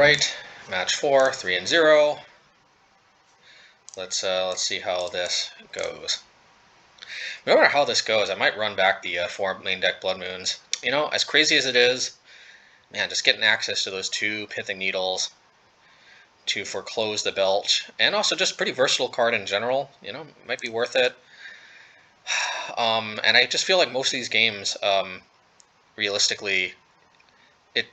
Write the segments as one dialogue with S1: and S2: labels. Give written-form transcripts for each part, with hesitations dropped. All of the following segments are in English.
S1: right, match 4, 3 and 0. Let's see how this goes. No matter how this goes, I might run back the 4 main deck Blood Moons. You know, as crazy as it is, man, just getting access to those 2 Pithing Needles to foreclose the Belch, and also just pretty versatile card in general, you know, might be worth it. And I just feel like most of these games, realistically,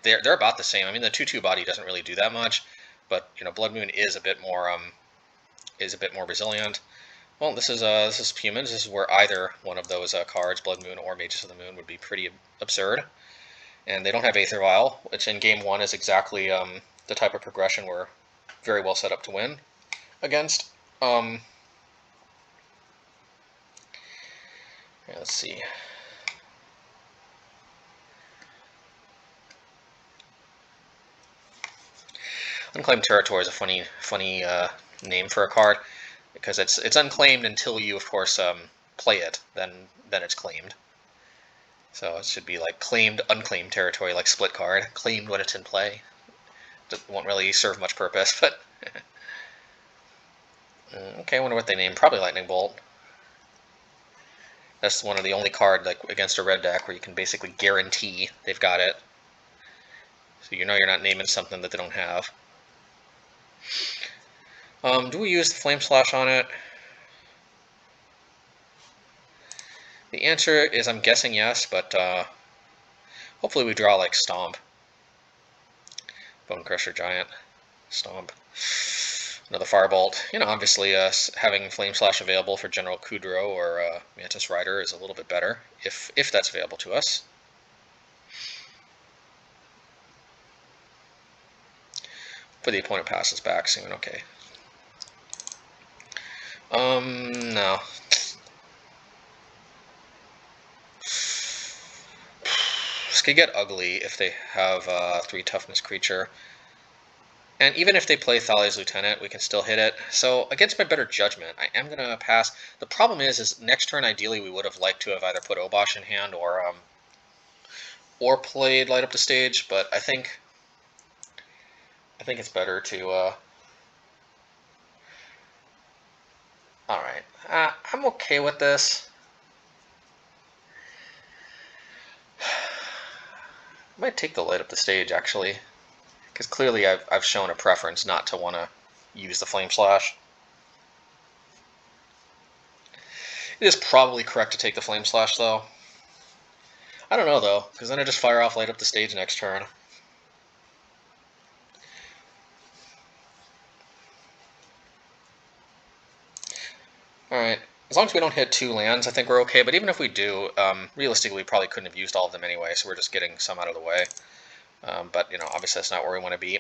S1: they're about the same. I mean, the 2/2 body doesn't really do that much, but you know, Blood Moon is a bit more resilient. Well, this is humans. This is where either one of those cards, Blood Moon or Mages of the Moon, would be pretty absurd. And they don't have Aether Vial, which in game 1 is exactly the type of progression we're very well set up to win against. Yeah, let's see. Unclaimed Territory is a funny name for a card, because it's unclaimed until you, of course, play it. Then it's claimed. So it should be like claimed, unclaimed territory, like split card. Claimed when it's in play. It won't really serve much purpose, but okay. I wonder what they named. Probably Lightning Bolt. That's one of the only card like against a red deck where you can basically guarantee they've got it. So you know you're not naming something that they don't have. Do we use the Flame Slash on it? The answer is I'm guessing yes, but hopefully we draw like Stomp. Bonecrusher Giant. Stomp. Another Firebolt. You know, obviously having Flame Slash available for General Kudrow or Mantis Rider is a little bit better, if that's available to us. But the opponent passes back soon, okay. No. This could get ugly if they have 3 toughness creature. And even if they play Thalia's Lieutenant, we can still hit it. So, against my better judgment, I am going to pass. The problem is next turn, ideally, we would have liked to have either put Obosh in hand or played Light Up the Stage, but I think it's better to... Alright, I'm okay with this. I might take the Light Up the Stage, actually. Because clearly I've shown a preference not to want to use the Flame Slash. It is probably correct to take the Flame Slash, though. I don't know, though, because then I just fire off Light Up the Stage next turn. Alright, as long as we don't hit 2 lands, I think we're okay, but even if we do, realistically we probably couldn't have used all of them anyway, so we're just getting some out of the way. But, you know, obviously that's not where we want to be.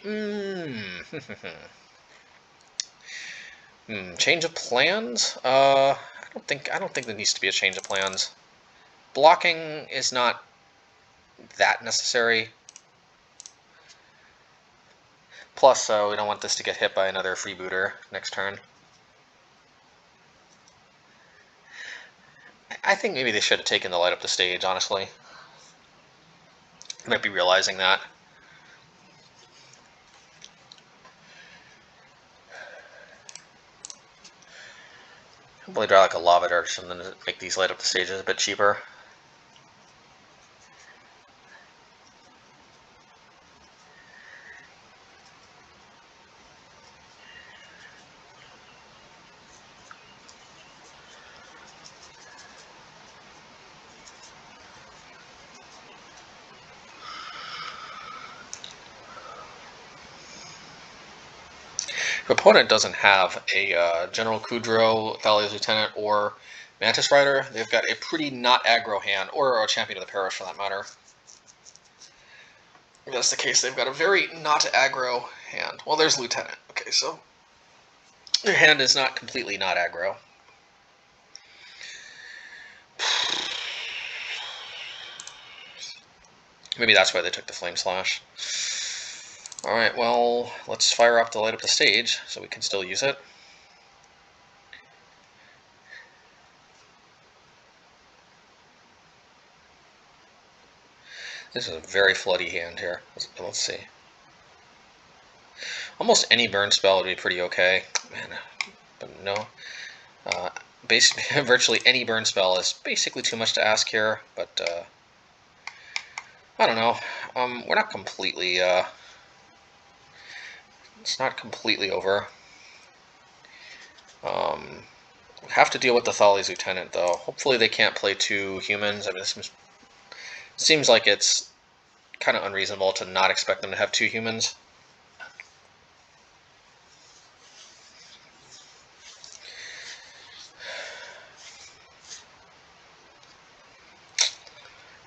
S1: Change of plans? I don't think there needs to be a change of plans. Blocking is not that necessary. Plus, we don't want this to get hit by another freebooter next turn. I think maybe they should have taken the Light Up the Stage, honestly. I might be realizing that. I'll probably draw like a Lava Dart or something to make these Light Up the Stages a bit cheaper. If your opponent doesn't have a General Kudrow, Thalia's Lieutenant, or Mantis Rider, they've got a pretty not aggro hand, or a Champion of the Parish for that matter. If that's the case, they've got a very not aggro hand. Well, there's Lieutenant. Okay, so their hand is not completely not aggro. Maybe that's why they took the Flame Slash. Alright, well, let's fire up the Light Up the Stage so we can still use it. This is a very floody hand here. Let's see. Almost any burn spell would be pretty okay. Man, but no. Basically, virtually any burn spell is basically too much to ask here, but I don't know. We're not completely, it's not completely over. We have to deal with the Thali's Lieutenant, though. Hopefully they can't play 2 humans. I mean, this seems like it's kind of unreasonable to not expect them to have 2 humans.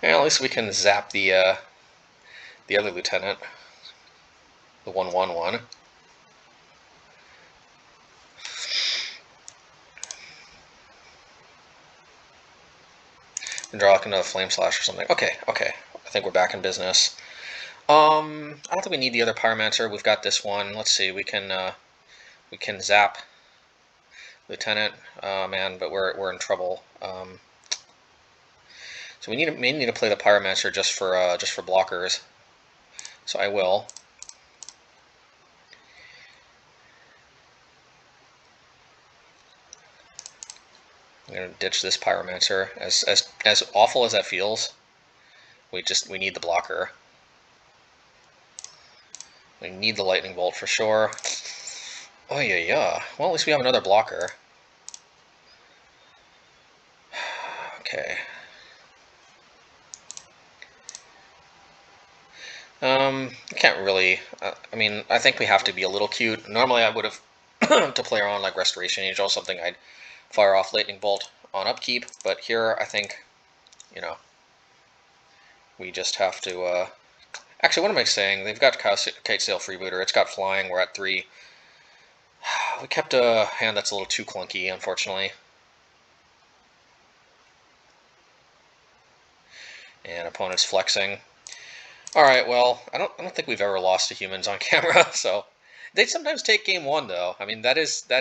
S1: Yeah, at least we can zap the other lieutenant, the 1/1/1. And draw like another Flame Slash or something. Okay, okay. I think we're back in business. I don't think we need the other Pyromancer. We've got this one. Let's see. We can zap Lieutenant. Man, but we're in trouble. So we may need to play the Pyromancer just for blockers. So I will. I'm gonna ditch this Pyromancer. As awful as that feels, we need the blocker. We need the Lightning Bolt for sure. Oh yeah. Well, at least we have another blocker. Okay. Can't really. I mean, I think we have to be a little cute. Normally, I would have to play around like Restoration Angel or something. I'd fire off Lightning Bolt on upkeep, but here I think, you know, we just have to. Actually, what am I saying? They've got Kite Sail Freebooter. It's got flying. We're at 3. We kept a hand that's a little too clunky, unfortunately. And opponent's flexing. All right, well, I don't think we've ever lost to humans on camera, so they sometimes take game 1 though. I mean, that is you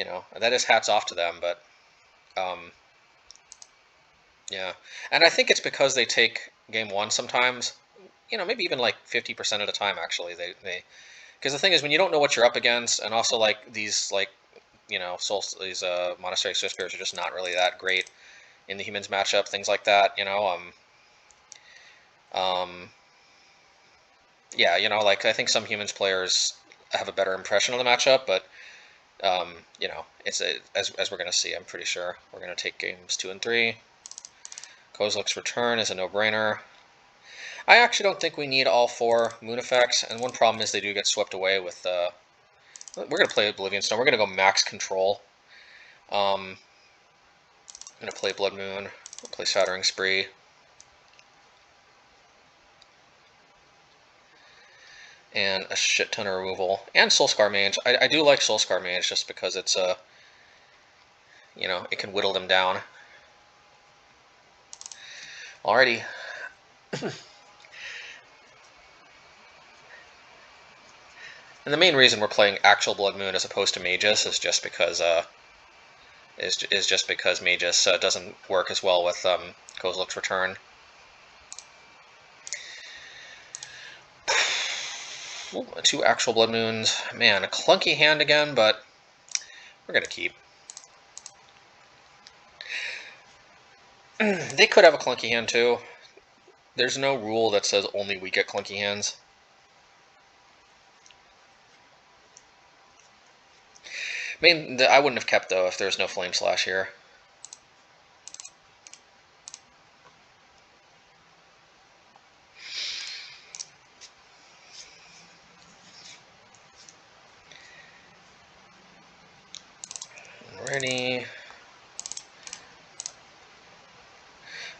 S1: know, that is hats off to them, but yeah. And I think it's because they take game 1 sometimes. You know, maybe even like 50% of the time actually. They because the thing is when you don't know what you're up against, and also like these like, you know, these Monastery Swiftspears are just not really that great in the humans matchup, things like that, you know. Yeah, you know, like I think some humans players have a better impression of the matchup, but you know, it's as we're gonna see, I'm pretty sure we're gonna take games 2 and 3. Kozilek's return is a no-brainer. I actually don't think we need all 4 moon effects, and one problem is they do get swept away with. We're gonna play Oblivion Stone. We're gonna go max control. I'm gonna play Blood Moon. We'll play Shattering Spree. And a shit ton of removal. And Soulscar Mage. I do like Soulscar Mage just because it's you know, it can whittle them down. Alrighty. And the main reason we're playing actual Blood Moon as opposed to Magus is just because Magus doesn't work as well with Kozilek's return. Ooh, 2 actual Blood Moons. Man, a clunky hand again, but we're gonna keep. They could have a clunky hand too. There's no rule that says only we get clunky hands. I mean, I wouldn't have kept though if there's no Flame Slash here. Ready.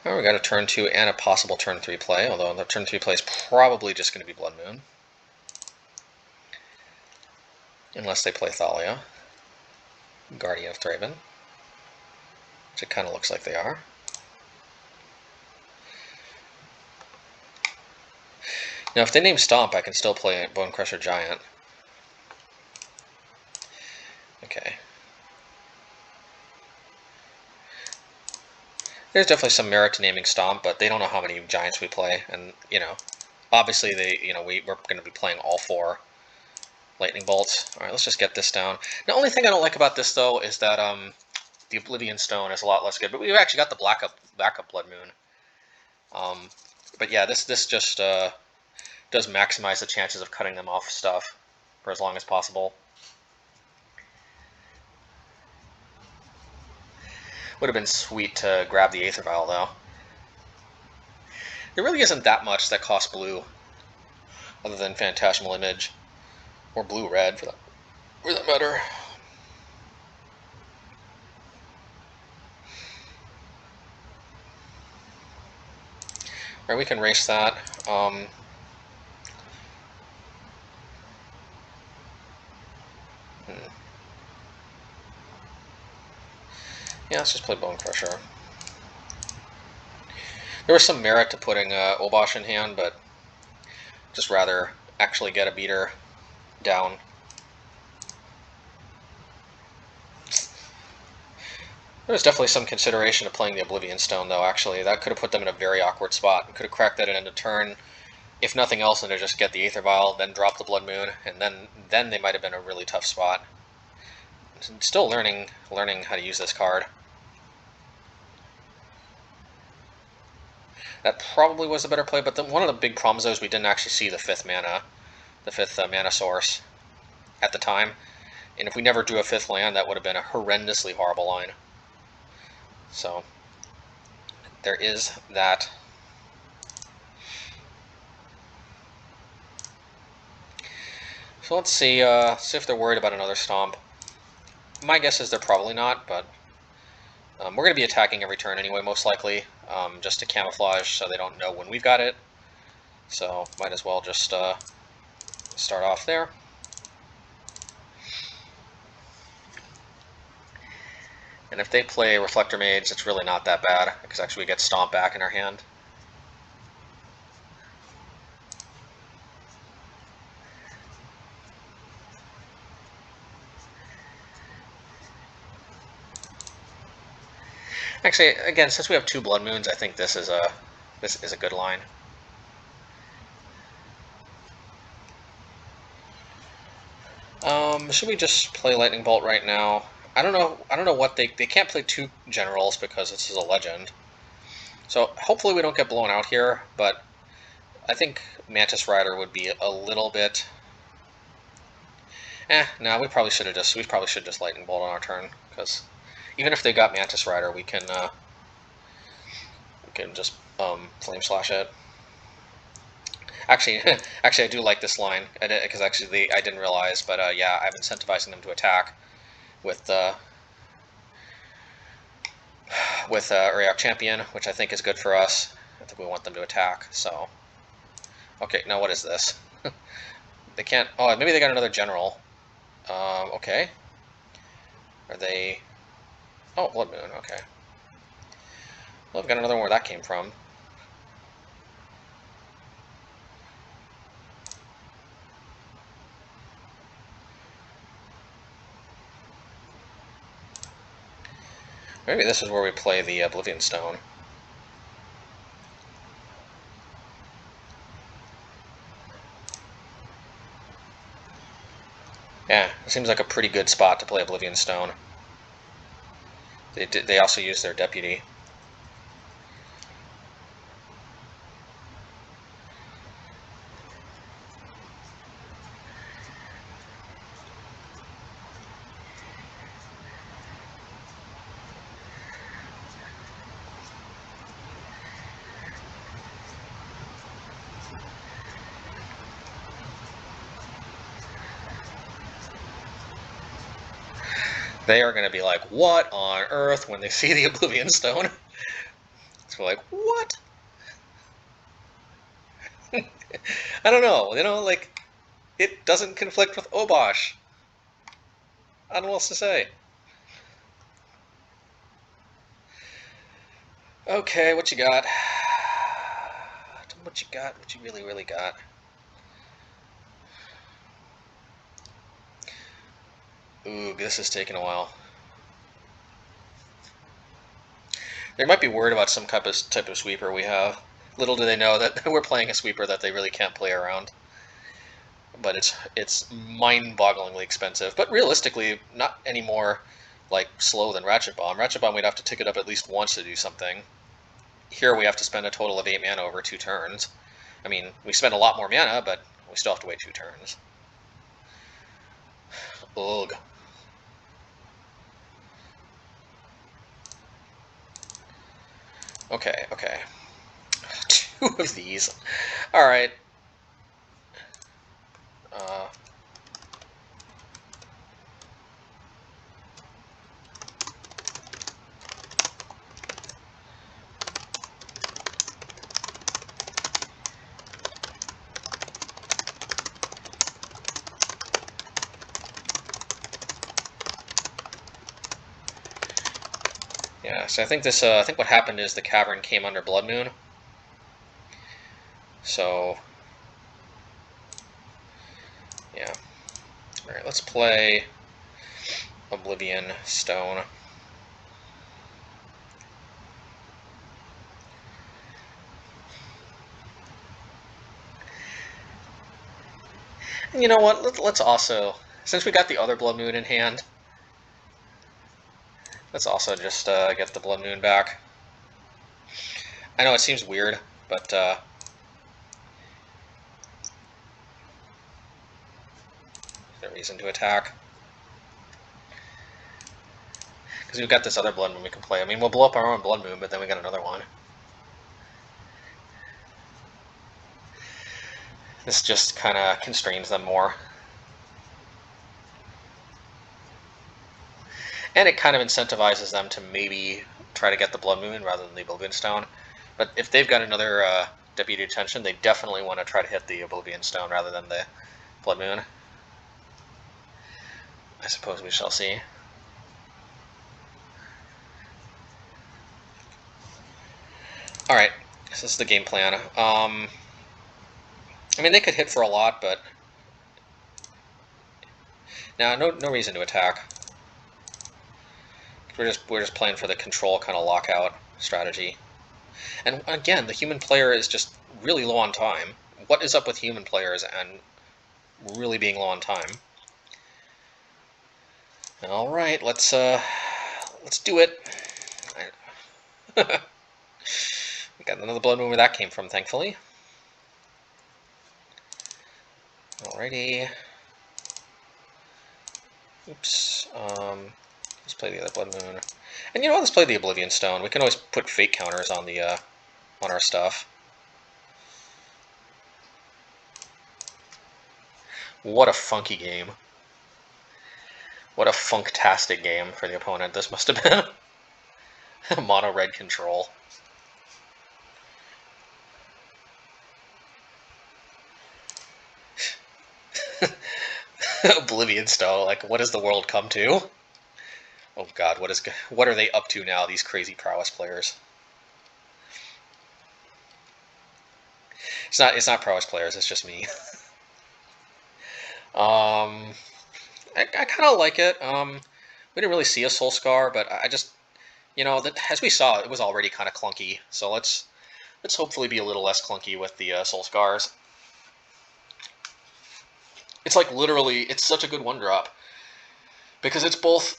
S1: Oh, we got a turn 2 and a possible turn 3 play, although the turn 3 play is probably just going to be Blood Moon. Unless they play Thalia. Guardian of Thraben. Which it kind of looks like they are. Now, if they name Stomp, I can still play Bonecrusher Giant. Okay. There's definitely some merit to naming Stomp, but they don't know how many Giants we play, and, you know, Obviously, we're going to be playing all 4 lightning bolts. All right, let's just get this down. The only thing I don't like about this though is that the Oblivion Stone is a lot less good, but we've actually got the backup Blood Moon. But yeah, this just does maximize the chances of cutting them off stuff for as long as possible. Would have been sweet to grab the Aether Vial though. There really isn't that much that costs blue, other than Phantasmal Image, or blue-red for that matter. Alright, we can race that. Yeah, let's just play Bonecrusher. There was some merit to putting Obosh in hand, but just rather actually get a beater down. There was definitely some consideration of playing the Oblivion Stone, though, actually. That could have put them in a very awkward spot. Could have cracked that at end of turn, if nothing else, than to just get the Aether Vial, then drop the Blood Moon, and then they might have been a really tough spot. Still learning how to use this card. That probably was a better play, but one of the big problems though is we didn't actually see the 5th mana source at the time. And if we never drew a 5th land, that would have been a horrendously horrible line. So there is that. So let's see if they're worried about another stomp. My guess is they're probably not, but we're going to be attacking every turn anyway, most likely, just to camouflage so they don't know when we've got it. So might as well just start off there. And if they play Reflector Mage, it's really not that bad, because actually we get Stomp back in our hand. Actually, again, since we have 2 Blood Moons, I think this is a good line. Should we just play Lightning Bolt right now? I don't know what they can't play 2 generals because this is a legend. So hopefully we don't get blown out here, but I think Mantis Rider would be a little bit. No, we probably should just Lightning Bolt on our turn, because even if they got Mantis Rider, we can just Flame Slash it. Actually, I do like this line, because actually I didn't realize, but yeah, I'm incentivizing them to attack with Uriak Champion, which I think is good for us. I think we want them to attack. So, okay, now what is this? They can't. Oh, maybe they got another general. Okay. Are they? Oh, Blood Moon. Okay. Well, I've got another one where that came from. Maybe this is where we play the Oblivion Stone. Yeah, it seems like a pretty good spot to play Oblivion Stone. They also use their Deputy. They are going to be like, what on earth, when they see the Oblivion Stone? So like, what? I don't know, like, it doesn't conflict with Obosh. I don't know what else to say. Okay, what you got? What you got? What you really, really got? Ooh, this is taking a while. They might be worried about some type of sweeper we have. Little do they know that we're playing a sweeper that they really can't play around. But it's mind-bogglingly expensive. But realistically, not any more like slow than Ratchet Bomb. Ratchet Bomb, we'd have to tick it up at least once to do something. Here we have to spend a total of 8 mana over 2 turns. I mean, we spend a lot more mana, but we still have to wait 2 turns. Ugh. Okay, okay. 2 of these. Alright. Yeah, so I think this. I think what happened is the cavern came under Blood Moon. So, yeah. All right, let's play Oblivion Stone. And you know what? Let's also, since we got the other Blood Moon in hand, let's also just get the Blood Moon back. I know it seems weird, but there's no reason to attack. Because we've got this other Blood Moon we can play. I mean, we'll blow up our own Blood Moon, but then we got another one. This just kind of constrains them more. And it kind of incentivizes them to maybe try to get the Blood Moon rather than the Oblivion Stone. But if they've got another Deputy Attention, they definitely want to try to hit the Oblivion Stone rather than the Blood Moon. I suppose we shall see. Alright, this is the game plan. I mean, they could hit for a lot, but... Now, no reason to attack. We're just playing for the control kind of lockout strategy. And again, the human player is just really low on time. What is up with human players and really being low on time? All right, let's do it. We got another Blood Moon where that came from, thankfully. Alrighty. Oops. Let's play the other Blood Moon. And you know what? Let's play the Oblivion Stone. We can always put fate counters on the on our stuff. What a funky game. What a funktastic game for the opponent this must have been. Mono red control. Oblivion Stone, like, what has the world come to? Oh god, what are they up to now, these crazy Prowess players? It's not Prowess players, it's just me. I kind of like it. We didn't really see a Soul Scar, but I just, you know, as we saw, it was already kind of clunky. So let's hopefully be a little less clunky with the Soul Scars. It's like literally, it's such a good 1-drop because it's both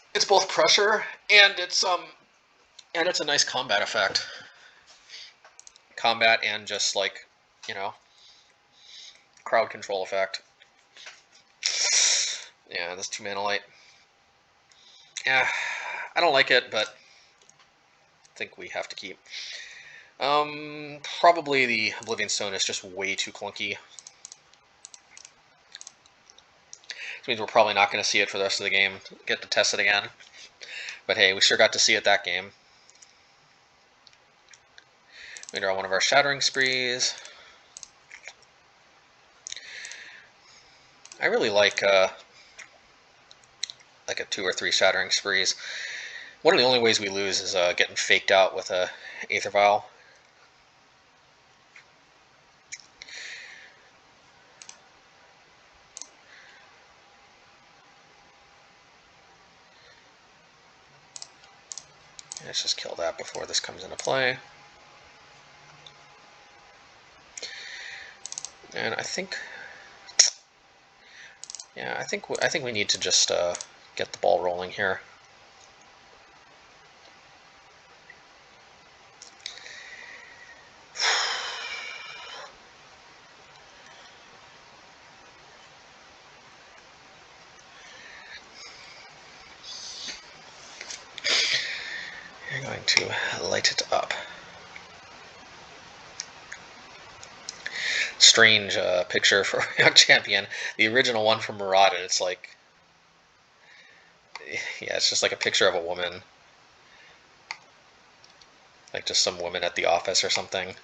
S1: pressure and it's a nice combat effect. Combat and just like, you know, crowd control effect. Yeah, this 2-mana light. Yeah, I don't like it, but I think we have to keep. Probably the Oblivion Stone is just way too clunky. Which means we're probably not going to see it for the rest of the game. Get to test it again. But hey, we sure got to see it that game. We draw one of our Shattering Sprees. I really like a 2 or 3 Shattering Sprees. One of the only ways we lose is getting faked out with a Aether Vial. Let's just kill that before this comes into play. And I think, yeah, I think we need to just get the ball rolling here. We're going to light it up. Strange picture for Young Champion. The original one from Murata, it's like, yeah, it's just like a picture of a woman. Like just some woman at the office or something.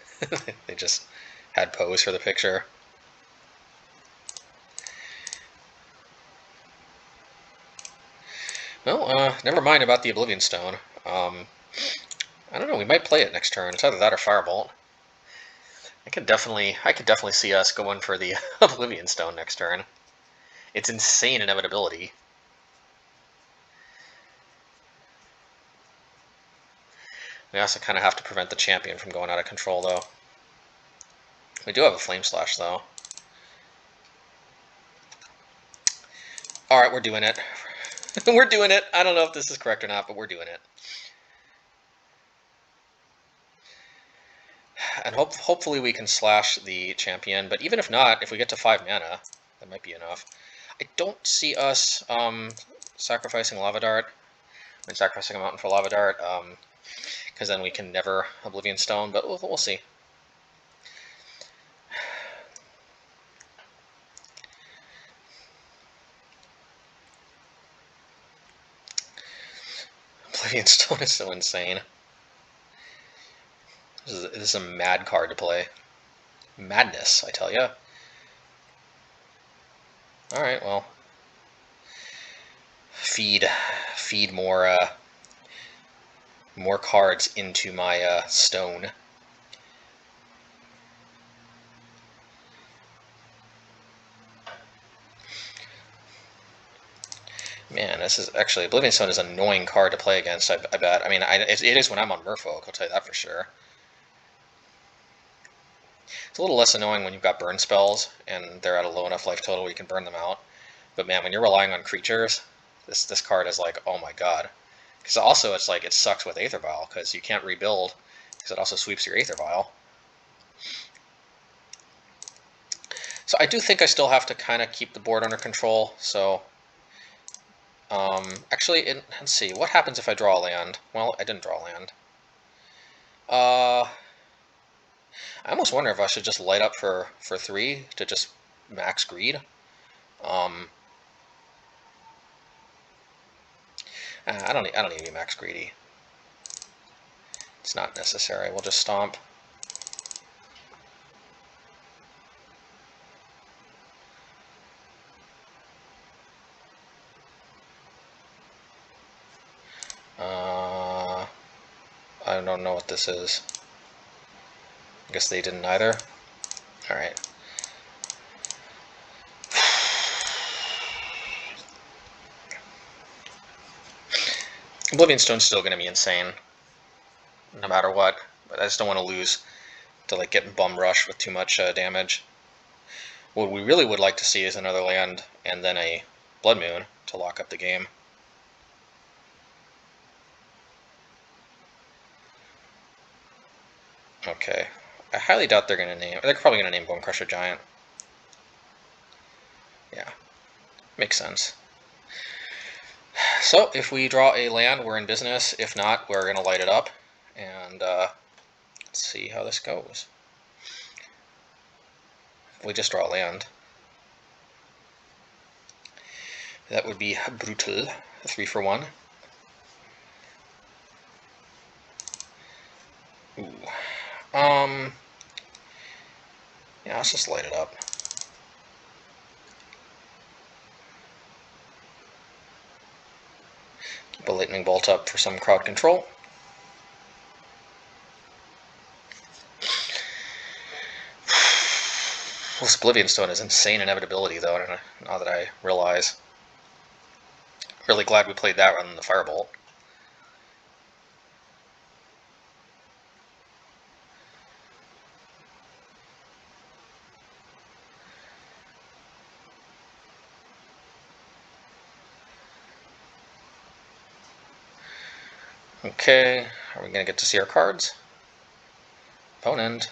S1: They just had pose for the picture. Well, never mind about the Oblivion Stone. I don't know, we might play it next turn. It's either that or Firebolt. I could definitely see us going for the Oblivion Stone next turn. It's insane inevitability. We also kind of have to prevent the champion from going out of control, though. We do have a Flame Slash, though. Alright, we're doing it. We're doing it. I don't know if this is correct or not, but we're doing it. And hopefully we can slash the champion, but even if not, if we get to 5 mana, that might be enough. I don't see us sacrificing Lava Dart. I mean, sacrificing a mountain for Lava Dart, because then we can never Oblivion Stone, but we'll see. Oblivion Stone is so insane. This is a mad card to play. Madness, I tell ya. Alright, well. Feed more cards into my stone. Man, this is actually, Oblivion Stone is an annoying card to play against, I bet. I mean, it is when I'm on Merfolk, I'll tell you that for sure. It's a little less annoying when you've got burn spells, and they're at a low enough life total where you can burn them out. But man, when you're relying on creatures, this card is like, oh my god. Because also, it's like, it sucks with Aether Vial, because you can't rebuild, because it also sweeps your Aether Vial. So I do think I still have to kind of keep the board under control, so... actually, let's see, what happens if I draw a land? Well, I didn't draw a land. I almost wonder if I should just light up for 3 to just max greed. I don't need to be max greedy. It's not necessary. We'll just stomp. I don't know what this is. I guess they didn't either. Alright. Oblivion Stone's still going to be insane, no matter what. But I just don't want to lose to like getting bum rushed with too much damage. What we really would like to see is another land and then a Blood Moon to lock up the game. Okay. I highly doubt they're going to name... They're probably going to name Bonecrusher Giant. Yeah. Makes sense. So, if we draw a land, we're in business. If not, we're going to light it up. And let's see how this goes. If we just draw a land, that would be brutal. 3 for 1. Ooh. Yeah, let's just light it up. Keep a Lightning Bolt up for some crowd control. This Oblivion Stone is insane inevitability, though, now that I realize. Really glad we played that rather than the Firebolt. Okay, are we gonna get to see our cards? Opponent.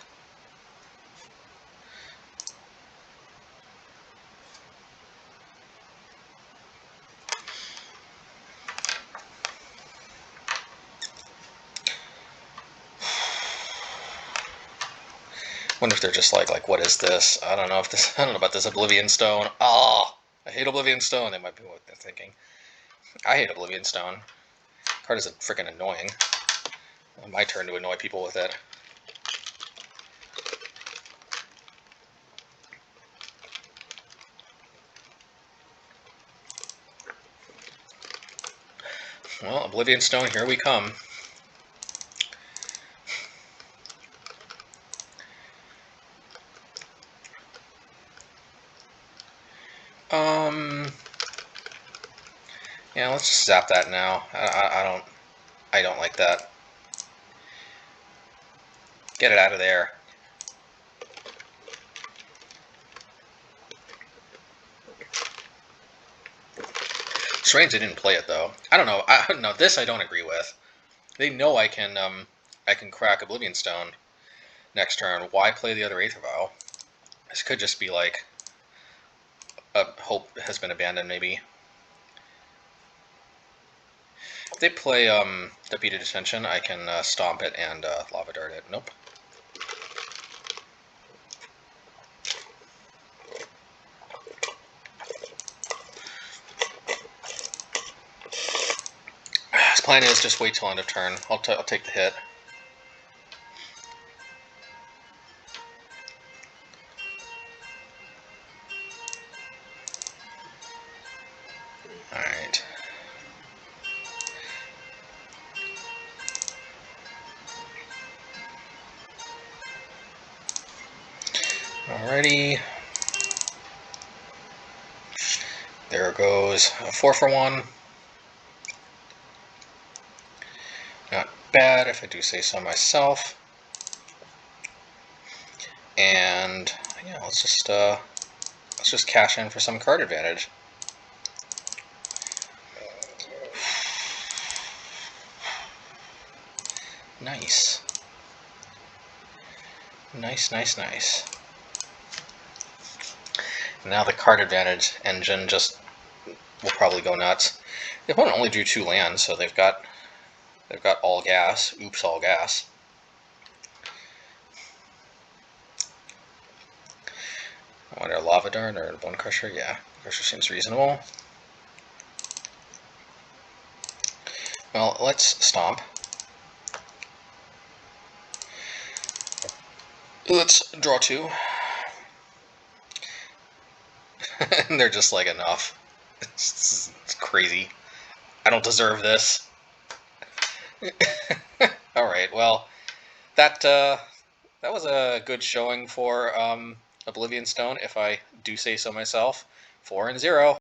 S1: Wonder if they're just like, what is this? I don't know if this. I don't know about this Oblivion Stone. Oh, I hate Oblivion Stone. That might be what they're thinking. I hate Oblivion Stone. Card is freaking annoying. My turn to annoy people with it. Well, Oblivion Stone, here we come. Yeah, let's just zap that now. I don't like that. Get it out of there. Strange they didn't play it though. I don't know. No, this I don't agree with. They know I can crack Oblivion Stone next turn. Why play the other Aether Vial? This could just be like a hope has been abandoned, maybe. If they play Deputy Detention, I can stomp it and Lava Dart it. Nope. His plan is just wait till end of turn. I'll take the hit. Alright. Alrighty. There goes a 4 for 1. Not bad, if I do say so myself. And yeah, let's just cash in for some card advantage. Nice. Nice. Now the card advantage engine just will probably go nuts. The opponent only drew 2 lands, so they've got all gas. Oops, all gas. I wonder, Lava Dart or Bonecrusher? Yeah, Bonecrusher seems reasonable. Well, let's stomp. Let's draw 2. And they're just like, enough. It's crazy. I don't deserve this. Alright, well, that was a good showing for Oblivion Stone, if I do say so myself. 4-0.